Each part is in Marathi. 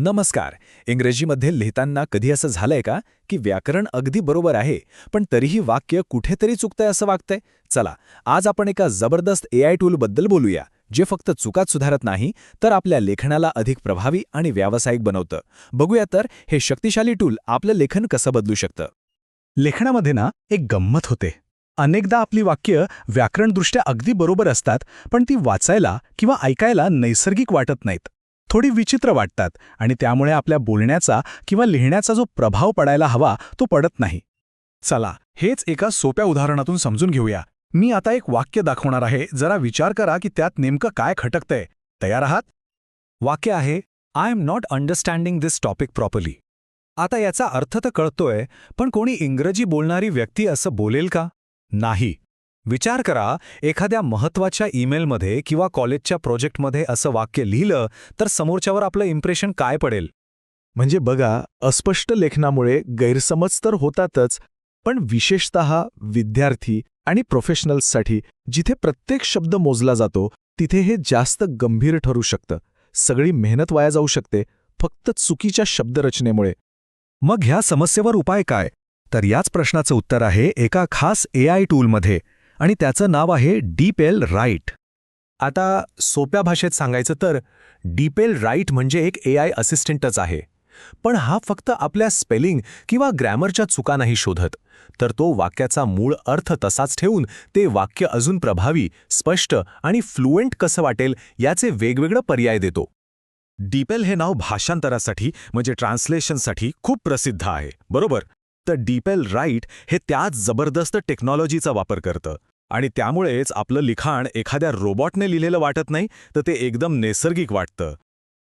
नमस्कार. इंग्रजीमध्ये लिहिताना कधी असं झालंय का की व्याकरण अगदी बरोबर आहे पण तरीही वाक्य कुठेतरी चुकतंय असं वागतंय? चला, आज आपण एका जबरदस्त AI टूलबद्दल बोलूया जे फक्त चुकाच सुधारत नाही तर आपल्या लेखनाला अधिक प्रभावी आणि व्यावसायिक बनवतं. बघूया तर हे शक्तिशाली टूल आपलं लेखन कसं बदलू शकतं. लेखनामध्ये एक गंमत होते. अनेकदा आपली वाक्य व्याकरणदृष्ट्या अगदी बरोबर असतात, पण ती वाचायला किंवा ऐकायला नैसर्गिक वाटत नाहीत. थोडी विचित्र वाटतात आणि त्यामुळे आपल्या बोलण्याचा किंवा लिहिण्याचा जो प्रभाव पडायला हवा तो पडत नाही. चला, हेच एका सोप्या उदाहरणातून समजून घेऊया. मी आता एक वाक्य दाखवणार आहे. जरा विचार करा की त्यात नेमकं काय खटकतंय. तयार आहात? वाक्य आहे, I am not understanding this topic properly. आता याचा अर्थ तर कळतोय, पण कोणी इंग्रजी बोलणारी व्यक्ती असं बोलेल का? नाही. विचार करा, एखाद्या महत्त्वाच्या ईमेलमध्ये किंवा कॉलेजच्या प्रोजेक्टमध्ये असं वाक्य लिहिलं तर समोरच्यावर आपलं इम्प्रेशन काय पडेल? म्हणजे बघा, अस्पष्ट लेखनामुळे गैरसमज तर होतातच, पण विशेषतः विद्यार्थी आणि प्रोफेशनल्ससाठी जिथे प्रत्येक शब्द मोजला जातो तिथे हे जास्त गंभीर ठरू शकतं. सगळी मेहनत वाया जाऊ शकते फक्त चुकीच्या शब्दरचनेमुळे. मग ह्या समस्येवर उपाय काय? तर याच प्रश्नाचं उत्तर आहे एका खास AI टूलमध्ये, आणि त्याचं नाव आहे डीपेल राईट. आता सोप्या भाषेत सांगायचं तर डीपेल राईट म्हणजे एक AI असिस्टंटच आहे. पण हा फक्त आपल्या स्पेलिंग किंवा ग्रॅमरच्या चुका नाही शोधत, तर तो वाक्याचा मूळ अर्थ तसाच ठेवून ते वाक्य अजून प्रभावी, स्पष्ट आणि फ्लुएंट कसं वाटेल याचे वेगवेगळे पर्याय देतो. डीपेल हे नाव भाषांतरासाठी म्हणजे ट्रान्सलेशनसाठी खूप प्रसिद्ध आहे, बरोबर? तर डीपेल राईट हे त्याच जबरदस्त टेक्नॉलॉजीचा वापर करतं, आणि त्यामुळेच आपलं लिखाण एखाद्या रोबॉटने लिहिलेलं वाटत नाही, तर ते एकदम नैसर्गिक वाटतं.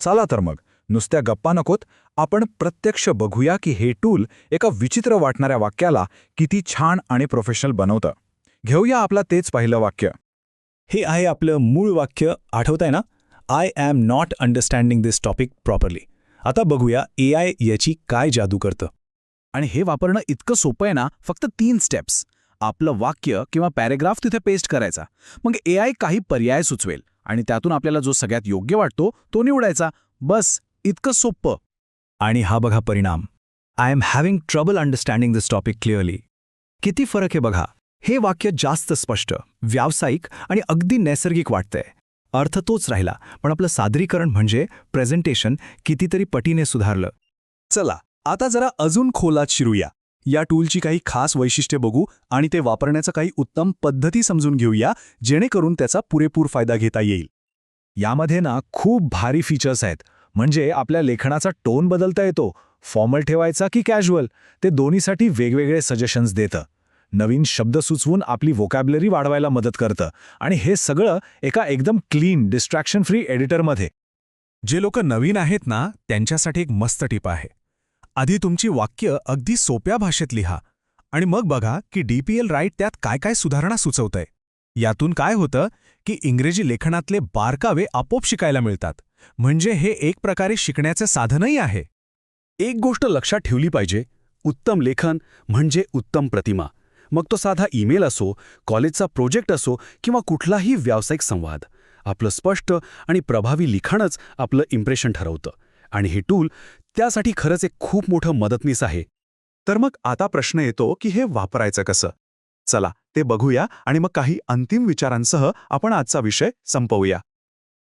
चला तर मग, नुसत्या गप्पा नकोत, आपण प्रत्यक्ष बघूया की हे टूल एका विचित्र वाटणाऱ्या वाक्याला किती छान आणि प्रोफेशनल बनवतं. घेऊया आपला तेच पहिलं वाक्य. हे आहे आपलं मूळ वाक्य, आठवतंय ना? I am not understanding this topic properly. आता बघूया AI याची काय जादू करतं. आणि हे वापरणं इतकं सोपं आहे ना, फक्त 3 स्टेप्स. आपलं वाक्य किंवा पॅरेग्राफ तिथे पेस्ट करायचा. मग AI काही पर्याय सुचवेल आणि त्यातून आपल्याला जो सगळ्यात योग्य वाटतो तो निवडायचा. बस, इतकं सोपं. आणि हा बघा परिणाम. I am having trouble understanding this topic clearly. किती फरक आहे बघा. हे वाक्य जास्त स्पष्ट, व्यावसायिक आणि अगदी नैसर्गिक वाटतंय. अर्थ तोच राहिला, पण आपलं सादरीकरण म्हणजे प्रेझेंटेशन कितीतरी पटीने सुधारलं. चला, आता जरा अजून खोलात शिरूया. या टूलची काही खास वैशिष्ट्ये बघू आणि ते वापरण्याच्या काही उत्तम पद्धती समजून घेऊया, जेणेकरून त्याचा पुरेपूर फायदा घेता येईल. यामध्ये खूप भारी फीचर्स आहेत. म्हणजे आपल्या लेखनाचा टोन बदलता येतो, फॉर्मल ठेवायचा की कॅज्युअल, ते दोन्हीसाठी वेगवेगळे सजेशन्स देतं. नवीन शब्द सुचवून आपली व्होकॅब्युलरी वाढवायला मदत करतं, आणि हे सगळं एका एकदम क्लीन, डिस्ट्रॅक्शन फ्री एडिटरमध्ये. जे लोक नवीन आहेत ना, त्यांच्यासाठी एक मस्त टिप आहे. आधी तुमची वाक्य अगदी सोप्या भाषेत लिहा आणि मग बघा की डीपीएल राईट त्यात काय काय सुधारणा सुचवतंय. यातून काय होतं की इंग्रजी लेखनातले बारकावे आपोआप शिकायला मिळतात. म्हणजे हे एक प्रकारे शिकण्याचे साधनही आहे. एक गोष्ट लक्षात ठेवली पाहिजे, उत्तम लेखन म्हणजे उत्तम प्रतिमा. मग तो साधा ईमेल असो, कॉलेजचा प्रोजेक्ट असो किंवा कुठलाही व्यावसायिक संवाद. आपलं स्पष्ट आणि प्रभावी लिखाणच आपलं इम्प्रेशन ठरवतं, आणि हे टूल त्यासाठी खरंच एक खूप मोठं मदतनीस आहे. तर मग आता प्रश्न येतो की हे वापरायचं कसं? चला, ते बघूया आणि मग काही अंतिम विचारांसह आपण आजचा विषय संपवूया.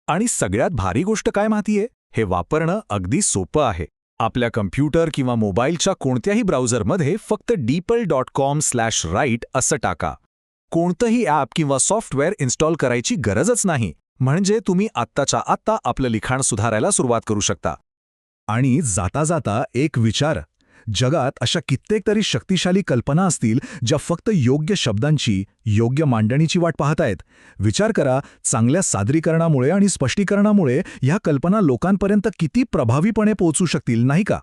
आणि सगळ्यात भारी गोष्ट काय माहितीये? हे वापरणं अगदी सोपं आहे. आपल्या कम्प्युटर किंवा मोबाईलच्या कोणत्याही ब्राउझरमध्ये फक्त deepl.com/write असं टाका. कोणतंही ॲप किंवा सॉफ्टवेअर इन्स्टॉल करायची गरजच नाही. म्हणजे तुम्ही आत्ताच्या आत्ता आपलं लिखाण सुधारायला सुरुवात करू शकता. आणि जाता जाता एक विचार. जगात अशा कित्येक तरी शक्तिशाली कल्पना असतील ज्या फक्त योग्य शब्दांची, योग्य मांडणीची वाट पाहतायत. विचार करा, चांगल्या सादरीकरणामुळे आणि स्पष्टीकरणामुळे ह्या कल्पना लोकांपर्यंत किती प्रभावीपणे पोहोचू शकतील, नाही का?